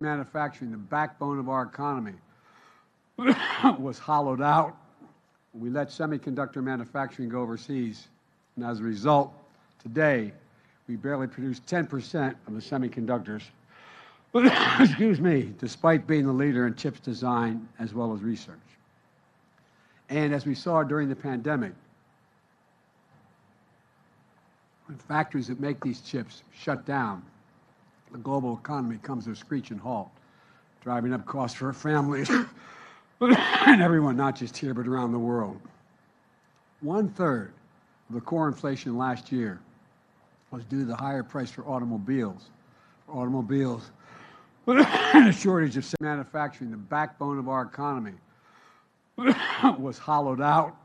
Manufacturing, the backbone of our economy, was hollowed out. We let semiconductor manufacturing go overseas, and as a result, today, we barely produce 10% of the semiconductors, excuse me, despite being the leader in chips design as well as research. And as we saw during the pandemic, when factories that make these chips shut down, the global economy comes to a screeching halt, driving up costs for families and everyone, not just here, but around the world. 1/3 of the core inflation last year was due to the higher price for automobiles. And a shortage of manufacturing, the backbone of our economy, was hollowed out.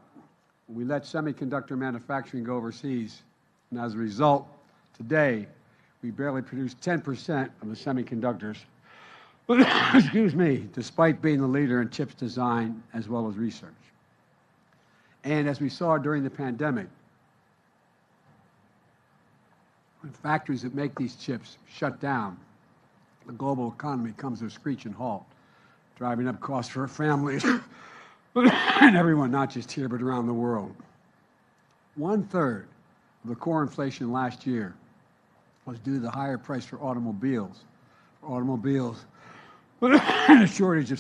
We let semiconductor manufacturing go overseas, and as a result, today, we barely produce 10% of the semiconductors, excuse me, despite being the leader in chips design as well as research. And as we saw during the pandemic, when factories that make these chips shut down, the global economy comes to a screeching halt, driving up costs for families and everyone, not just here, but around the world. 1/3 of the core inflation last year was due to the higher price for automobiles, and a shortage of